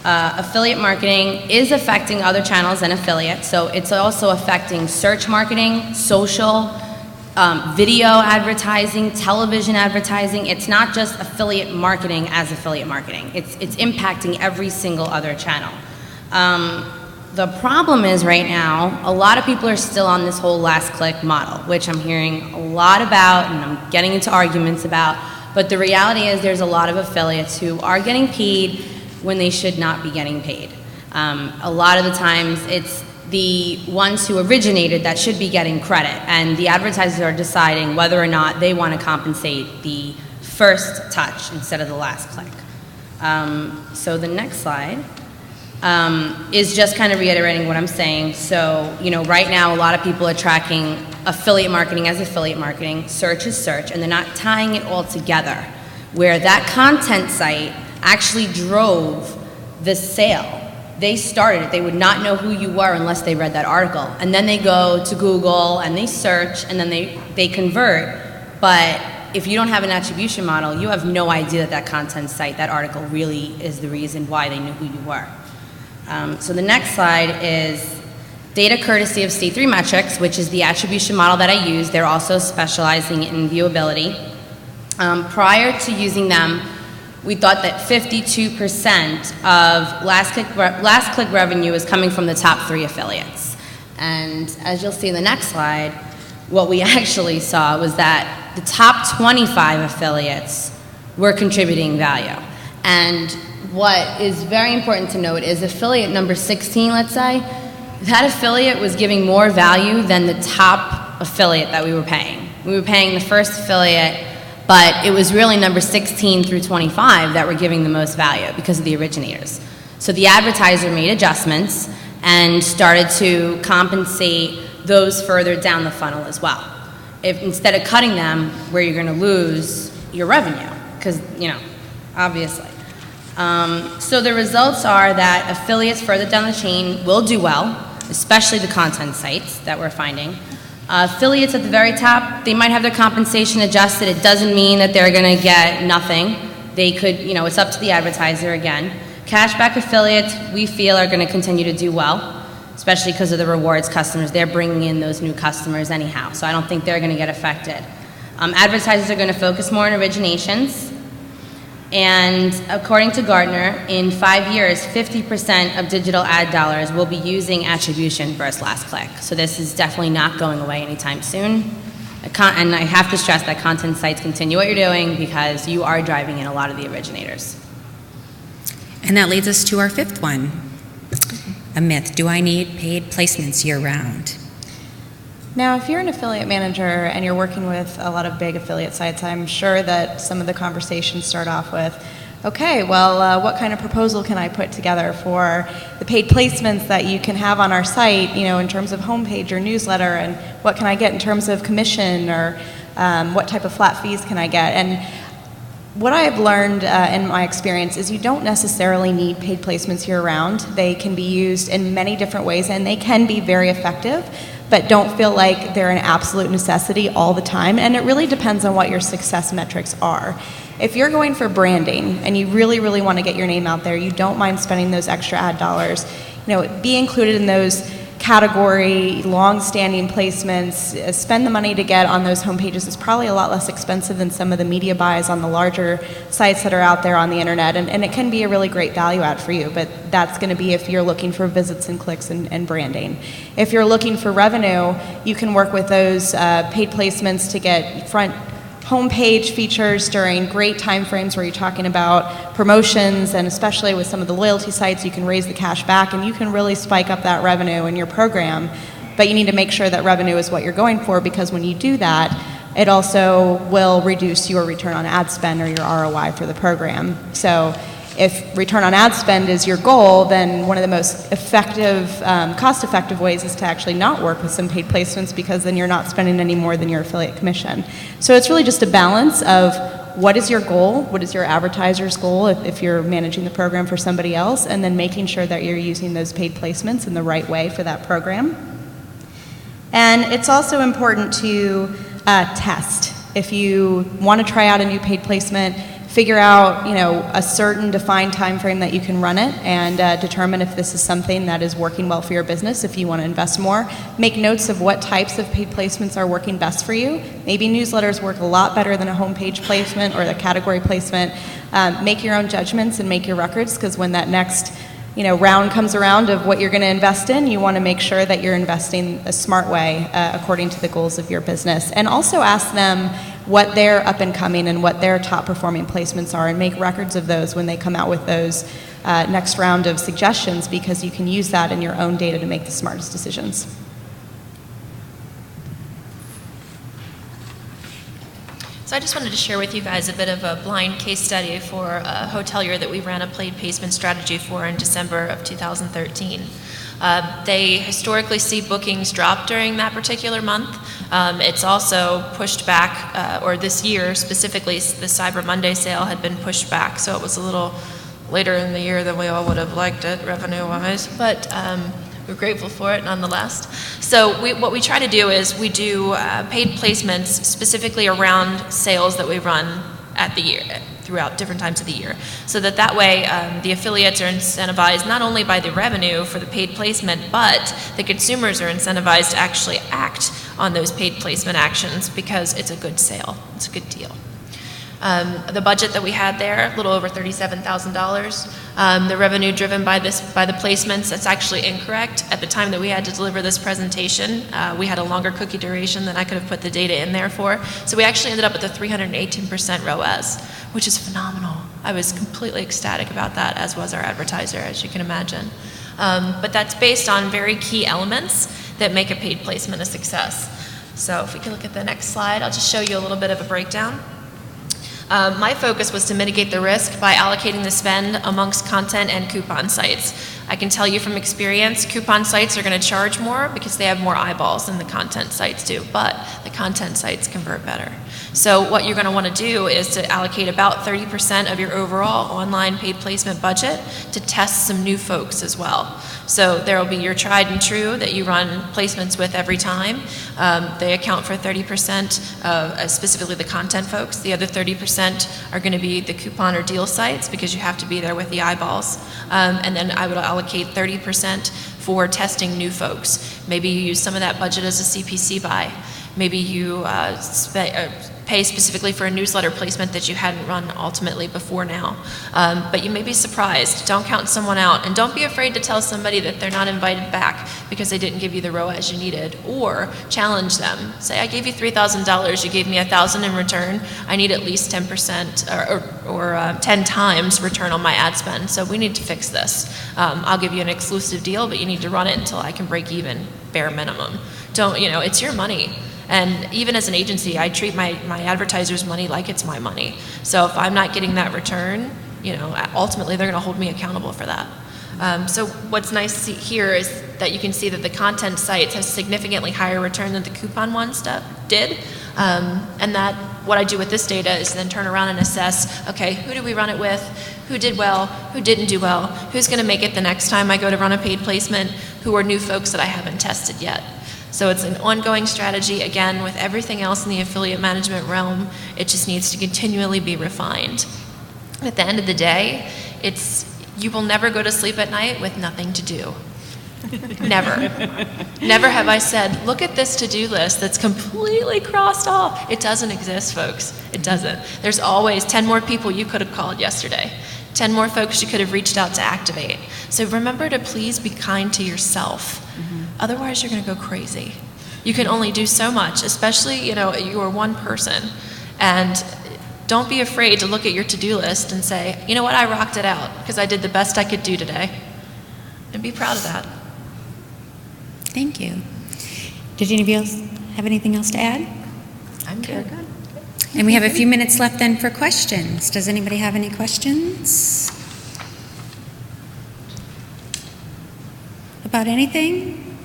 Speaker 2: Affiliate marketing is affecting other channels than affiliates. So it's also affecting search marketing, social, video advertising, television advertising. It's not just affiliate marketing as affiliate marketing. It's impacting every single other channel. The problem is right now, a lot of people are still on this whole last click model, which I'm hearing a lot about and I'm getting into arguments about. But the reality is there's a lot of affiliates who are getting paid when they should not be getting paid. A lot of the times it's the ones who originated that should be getting credit, and the advertisers are deciding whether or not they want to compensate the first touch instead of the last click. So the next slide is just kind of reiterating what I'm saying. So, you know, right now a lot of people are tracking affiliate marketing as affiliate marketing, search is search, and they're not tying it all together, where that content site actually drove the sale. They started it. They would not know who you were unless they read that article. And then they go to Google and they search and then they convert. But if you don't have an attribution model, you have no idea that that content site, that article really is the reason why they knew who you were. So the next slide is data courtesy of C3 Metrics, which is the attribution model that I use. They're also specializing in viewability. Prior to using them, we thought that 52% of last click revenue is coming from the top 3 affiliates. And as you'll see in the next slide, what we actually saw was that the top 25 affiliates were contributing value. And what is very important to note is affiliate number 16, let's say, that affiliate was giving more value than the top affiliate that we were paying. We were paying the first affiliate, but it was really number 16 through 25 that were giving the most value because of the originators. So the advertiser made adjustments and started to compensate those further down the funnel as well. If instead of cutting them where you're going to lose your revenue, because, you know, obviously. So the results are that affiliates further down the chain will do well, especially the content sites that we're finding. Affiliates at the very top, they might have their compensation adjusted. It doesn't mean that they're going to get nothing. They could, you know, it's up to the advertiser again. Cashback affiliates, we feel, are going to continue to do well, especially because of the rewards customers. They're bringing in those new customers anyhow, so I don't think they're going to get affected. Advertisers are going to focus more on originations. And according to Gartner, in 5 years, 50% of digital ad dollars will be using attribution versus last click. So this is definitely not going away anytime soon. And I have to stress that content sites continue what you're doing because you are driving in a lot of the originators.
Speaker 1: And that leads us to our 5th one. A myth. Do I need paid placements year-round?
Speaker 3: Now, if you're an affiliate manager and you're working with a lot of big affiliate sites, I'm sure that some of the conversations start off with, okay, well, what kind of proposal can I put together for the paid placements that you can have on our site, in terms of homepage or newsletter, and what can I get in terms of commission, or what type of flat fees can I get? And what I've learned in my experience is you don't necessarily need paid placements year-round. They can be used in many different ways, and they can be very effective, but don't feel like they're an absolute necessity all the time. And it really depends on what your success metrics are. If you're going for branding and you really, really want to get your name out there, you don't mind spending those extra ad dollars, be included in those category, long-standing placements, spend the money to get on those homepages. It's probably a lot less expensive than some of the media buys on the larger sites that are out there on the internet, and it can be a really great value add for you, but that's going to be if you're looking for visits and clicks and branding. If you're looking for revenue, you can work with those paid placements to get front homepage features during great time frames where you're talking about promotions, and especially with some of the loyalty sites, you can raise the cash back and you can really spike up that revenue in your program. But you need to make sure that revenue is what you're going for, because when you do that, it also will reduce your return on ad spend or your ROI for the program. So if return on ad spend is your goal, then one of the most effective, cost-effective ways is to actually not work with some paid placements, because then you're not spending any more than your affiliate commission. So it's really just a balance of what is your goal, what is your advertiser's goal if you're managing the program for somebody else, and then making sure that you're using those paid placements in the right way for that program. And it's also important to test. If you want to try out a new paid placement, figure out, a certain defined time frame that you can run it, and determine if this is something that is working well for your business. If you want to invest more, make notes of what types of paid placements are working best for you. Maybe newsletters work a lot better than a homepage placement or the category placement. Make your own judgments and make your records, because when that next round comes around of what you're going to invest in, you want to make sure that you're investing a smart way according to the goals of your business. And also ask them what their up and coming and what their top performing placements are, and make records of those when they come out with those next round of suggestions, because you can use that in your own data to make the smartest decisions.
Speaker 5: So I just wanted to share with you guys a bit of a blind case study for a hotelier that we ran a paid placement strategy for in December of 2013. They historically see bookings drop during that particular month. It's also pushed back, or this year specifically, the Cyber Monday sale had been pushed back, so it was a little later in the year than we all would have liked it, revenue-wise, but we're grateful for it nonetheless. So what we try to do is we do paid placements specifically around sales that we run at the year, throughout different times of the year, so that way the affiliates are incentivized not only by the revenue for the paid placement, but the consumers are incentivized to actually act on those paid placement actions, because it's a good sale, it's a good deal. The budget that we had there, a little over $37,000. The revenue driven by the placements, that's actually incorrect. At the time that we had to deliver this presentation, we had a longer cookie duration than I could have put the data in there for. So we actually ended up with a 318% ROAS, which is phenomenal. I was completely ecstatic about that, as was our advertiser, as you can imagine. But that's based on very key elements that make a paid placement a success. So if we can look at the next slide, I'll just show you a little bit of a breakdown. My focus was to mitigate the risk by allocating the spend amongst content and coupon sites. I can tell you from experience, coupon sites are going to charge more because they have more eyeballs than the content sites do, but the content sites convert better. So what you're going to want to do is to allocate about 30% of your overall online paid placement budget to test some new folks as well. So there will be your tried and true that you run placements with every time. They account for 30% of specifically the content folks. The other 30% are going to be the coupon or deal sites, because you have to be there with the eyeballs. And then I would allocate 30% for testing new folks. Maybe you use some of that budget as a CPC buy. Maybe you pay specifically for a newsletter placement that you hadn't run ultimately before now. But you may be surprised. Don't count someone out, and don't be afraid to tell somebody that they're not invited back because they didn't give you the ROAS you needed, or challenge them. Say, I gave you $3,000, you gave me $1,000 in return. I need at least 10% or 10 times return on my ad spend, so we need to fix this. I'll give you an exclusive deal, but you need to run it until I can break even, bare minimum. don't, it's your money. And even as an agency, I treat my advertisers' money like it's my money. So if I'm not getting that return, ultimately they're going to hold me accountable for that. So what's nice to see here is that you can see that the content sites have significantly higher return than the coupon ones did. And that what I do with this data is then turn around and assess, okay, who did we run it with? Who did well? Who didn't do well? Who's going to make it the next time I go to run a paid placement? Who are new folks that I haven't tested yet? So it's an ongoing strategy. Again, with everything else in the affiliate management realm, it just needs to continually be refined. At the end of the day, you will never go to sleep at night with nothing to do. Never. Never have I said, look at this to-do list that's completely crossed off. It doesn't exist, folks. It doesn't. There's always 10 more people you could have called yesterday, 10 more folks you could have reached out to activate. So remember to please be kind to yourself. Otherwise, you're going to go crazy. You can only do so much, especially, you are one person. And don't be afraid to look at your to-do list and say, you know what, I rocked it out because I did the best I could do today. And be proud of that.
Speaker 1: Thank you. Did anybody else have anything else to add?
Speaker 5: I'm good.
Speaker 1: And we have a few minutes left then for questions. Does anybody have any questions? About anything?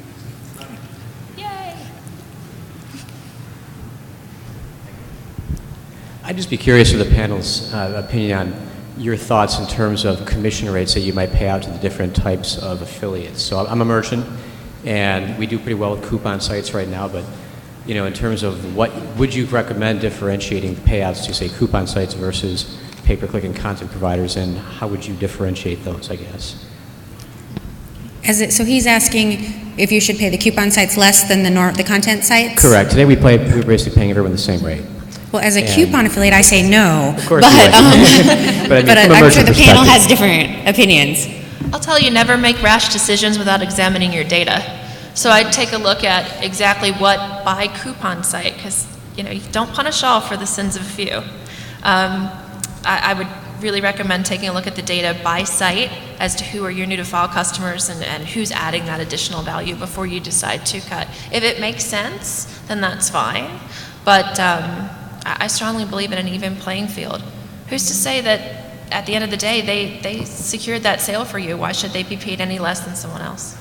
Speaker 5: Yay!
Speaker 6: I'd just be curious of the panel's opinion on your thoughts in terms of commission rates that you might pay out to the different types of affiliates. So I'm a merchant, and we do pretty well with coupon sites right now, but in terms of what would you recommend differentiating the payouts to, say, coupon sites versus pay-per-click and content providers, and how would you differentiate those, I guess?
Speaker 1: So he's asking if you should pay the coupon sites less than the content sites?
Speaker 6: Correct. Today we're basically paying everyone the same rate.
Speaker 1: Well, as a coupon affiliate, I say no.
Speaker 6: Of course
Speaker 1: but,
Speaker 6: but
Speaker 1: I'm sure the panel has different opinions.
Speaker 5: I'll tell you, never make rash decisions without examining your data. So I'd take a look at exactly what by coupon site, because you don't punish all for the sins of a few. I would really recommend taking a look at the data by site as to who are your new to file customers and who's adding that additional value before you decide to cut. If it makes sense, then that's fine. But I strongly believe in an even playing field. Who's to say that at the end of the day they secured that sale for you? Why should they be paid any less than someone else?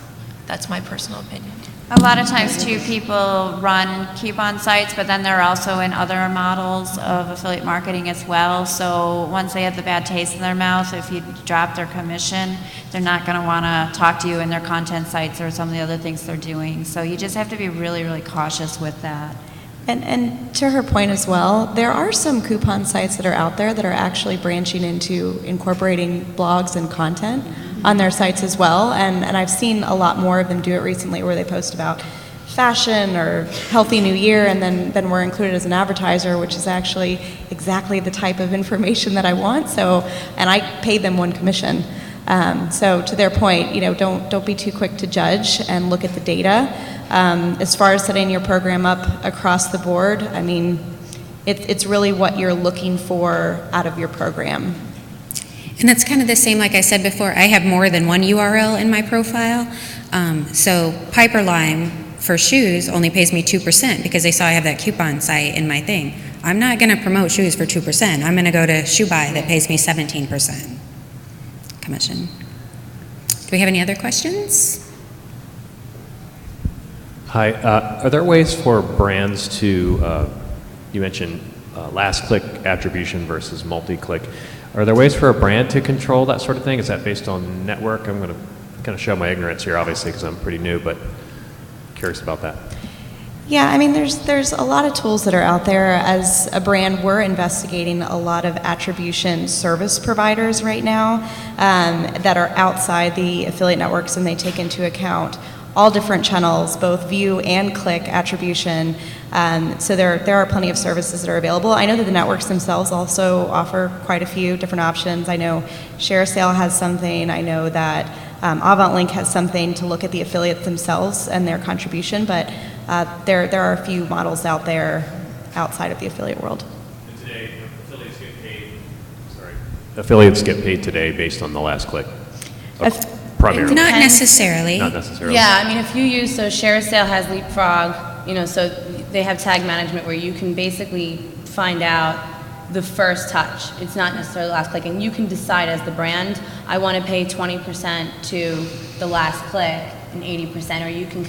Speaker 5: That's my personal opinion.
Speaker 4: A lot of times, too, people run coupon sites, but then they're also in other models of affiliate marketing as well. So once they have the bad taste in their mouth, if you drop their commission, they're not going to want to talk to you in their content sites or some of the other things they're doing. So you just have to be really, really cautious with that.
Speaker 3: And to her point as well, there are some coupon sites that are out there that are actually branching into incorporating blogs and content on their sites as well. And I've seen a lot more of them do it recently, where they post about fashion or healthy new year, and then we're included as an advertiser, which is actually exactly the type of information that I want. So, and I paid them one commission. So to their point, don't be too quick to judge and look at the data. As far as setting your program up across the board, I mean, it's really what you're looking for out of your program.
Speaker 1: And that's kind of the same, like I said before, I have more than one URL in my profile. So Piperlime for shoes only pays me 2% because they saw I have that coupon site in my thing. I'm not going to promote shoes for 2%. I'm going to go to ShoeBuy that pays me 17% commission. Do we have any other questions?
Speaker 7: Hi, are there ways for brands to, you mentioned last click attribution versus multi-click. Are there ways for a brand to control that sort of thing? Is that based on network? I'm going to kind of show my ignorance here, obviously, because I'm pretty new, but curious about that.
Speaker 3: Yeah, I mean, there's a lot of tools that are out there. As a brand, we're investigating a lot of attribution service providers right now that are outside the affiliate networks, and they take into account all different channels, both view and click attribution. So there are plenty of services that are available. I know that the networks themselves also offer quite a few different options. I know ShareSale has something. I know that AvantLink has something to look at the affiliates themselves and their contribution, but there are a few models out there outside of the affiliate world.
Speaker 7: And today, affiliates get paid. Affiliates get paid today based on the last click. primarily?
Speaker 1: Not
Speaker 2: Depends.
Speaker 1: necessarily.
Speaker 7: Not necessarily.
Speaker 2: Yeah, I mean, if you use, so ShareASale has Leapfrog, so they have tag management where you can basically find out the first touch. It's not necessarily last click, and you can decide as the brand, I want to pay 20% to the last click and 80%, or you can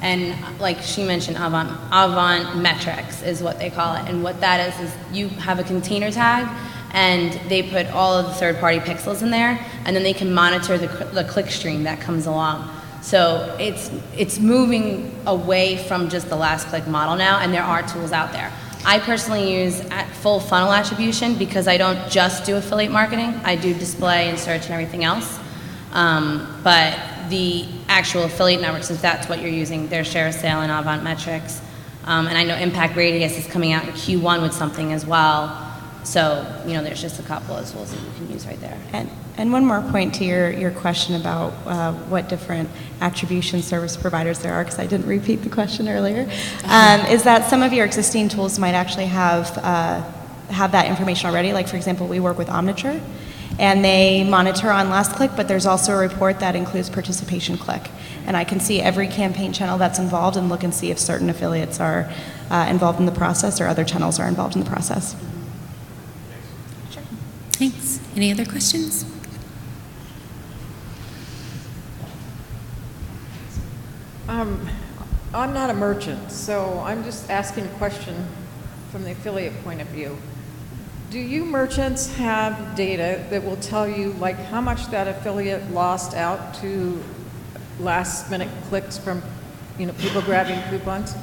Speaker 2: and like she mentioned, Avant metrics is what they call it, and what that is you have a container tag, and they put all of the third-party pixels in there, and then they can monitor the click stream that comes along. So it's moving away from just the last click model now, and there are tools out there. I personally use full funnel attribution because I don't just do affiliate marketing. I do display and search and everything else. But the actual affiliate networks, if that's what you're using, they're ShareASale and Avant Metrics. And I know Impact Radius is coming out in Q1 with something as well. So, there's just a couple of tools that you can use right there.
Speaker 3: And one more point to your question about what different attribution service providers there are, because I didn't repeat the question earlier, is that some of your existing tools might actually have that information already. Like, for example, we work with Omniture, and they monitor on last click, but there's also a report that includes participation click. And I can see every campaign channel that's involved and look and see if certain affiliates are involved in the process or other channels are involved in the process.
Speaker 1: Thanks. Any other questions?
Speaker 8: I'm not a merchant, so I'm just asking a question from the affiliate point of view. Do you merchants have data that will tell you like how much that affiliate lost out to last minute clicks from people grabbing coupons?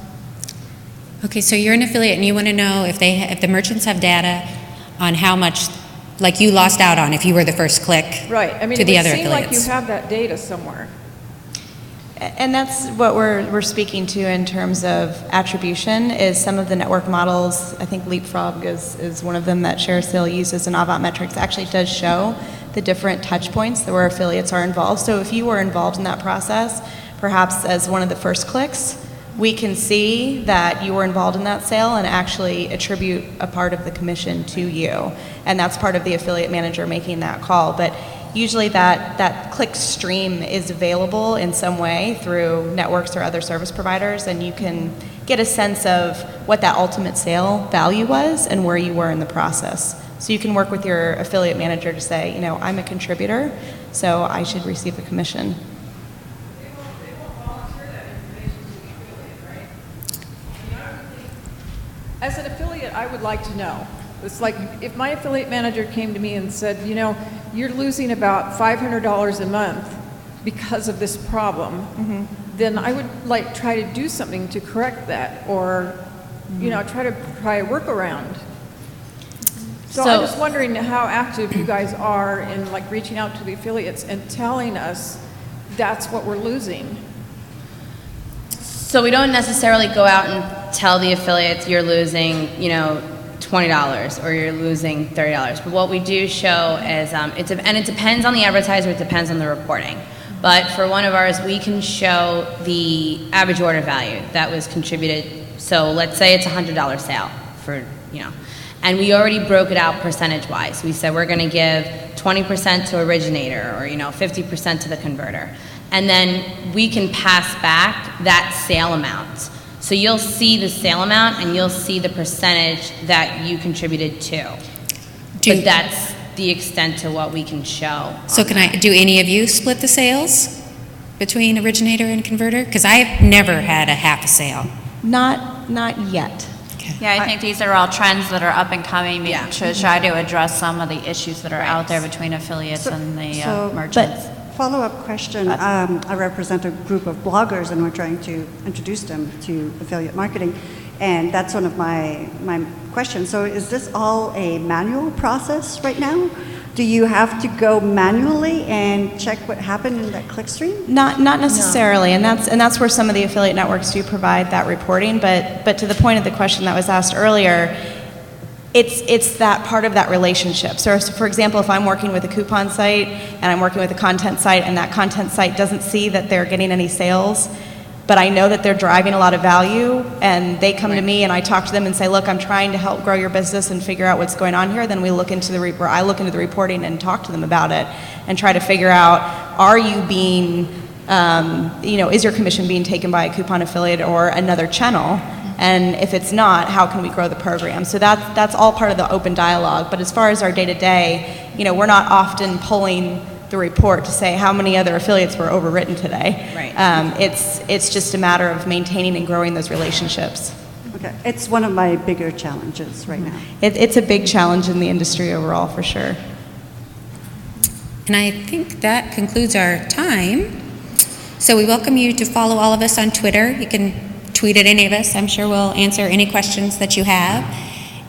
Speaker 1: Okay, so you're an affiliate and you want to know if the merchants have data on how much like you lost out on if you were the first click
Speaker 8: right. I mean,
Speaker 1: to the other
Speaker 8: it would seem
Speaker 1: affiliates.
Speaker 8: like you have that data somewhere.
Speaker 3: And that's what we're speaking to in terms of attribution, is some of the network models. I think Leapfrog is one of them that ShareASale uses, and Avant Metrics actually does show the different touch points where affiliates are involved. So if you were involved in that process, perhaps as one of the first clicks, we can see that you were involved in that sale and actually attribute a part of the commission to you. And that's part of the affiliate manager making that call. But usually that click stream is available in some way through networks or other service providers, and you can get a sense of what that ultimate sale value was and where you were in the process. So you can work with your affiliate manager to say, I'm a contributor, so I should receive a commission.
Speaker 8: They won't volunteer that information to the affiliate, right? As an affiliate, I would like to know. It's like if my affiliate manager came to me and said, you're losing about $500 a month because of this problem, then I would try to do something to correct that, or try a workaround. So I'm just wondering how active you guys are in reaching out to the affiliates and telling us that's what we're losing.
Speaker 2: So we don't necessarily go out and tell the affiliates you're losing, $20 or you're losing $30. But what we do show is, and it depends on the advertiser, it depends on the reporting. But for one of ours, we can show the average order value that was contributed. So let's say it's a $100 sale for, and we already broke it out percentage-wise. We said we're going to give 20% to originator, or 50% to the converter. And then we can pass back that sale amount. So you'll see the sale amount and you'll see the percentage that you contributed to. But that's the extent to what we can show.
Speaker 1: So do any of you split the sales between originator and converter? Because I've never had a half a sale.
Speaker 3: Not yet.
Speaker 1: Okay.
Speaker 4: Yeah, I think these are all trends that are up and coming to try to address some of the issues that are out there between affiliates and the merchants.
Speaker 9: Follow-up question. I represent a group of bloggers, and we're trying to introduce them to affiliate marketing. And that's one of my questions. So is this all a manual process right now? Do you have to go manually and check what happened in that click stream?
Speaker 3: Not necessarily, no. and that's where some of the affiliate networks do provide that reporting. But to the point of the question that was asked earlier, it's that part of that relationship. So for example, if I'm working with a coupon site and I'm working with a content site, and that content site doesn't see that they're getting any sales, but but I know that they're driving a lot of value, and they come to me and I talk to them and say, look, I'm trying to help grow your business and figure out what's going on here. Then we look into I look into the reporting and talk to them about it and try to figure out, are you being, is your commission being taken by a coupon affiliate or another channel? And if it's not, how can we grow the program? So that's all part of the open dialogue. But as far as our day-to-day, we're not often pulling the report to say how many other affiliates were overwritten today.
Speaker 1: Right.
Speaker 3: It's just a matter of maintaining and growing those relationships.
Speaker 9: Okay, it's one of my bigger challenges right now.
Speaker 3: It's a big challenge in the industry overall, for sure.
Speaker 1: And I think that concludes our time. So we welcome you to follow all of us on Twitter. You can tweet at any of us. I'm sure we'll answer any questions that you have.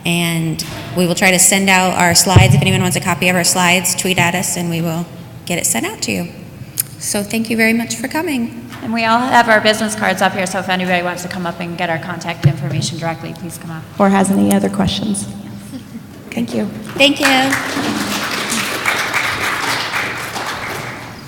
Speaker 1: And we will try to send out our slides. If anyone wants a copy of our slides, tweet at us and we will get it sent out to you. So thank you very much for coming.
Speaker 4: And we all have our business cards up here, so if anybody wants to come up and get our contact information directly, please come up.
Speaker 3: Or has any other questions? Thank you.
Speaker 1: Thank you.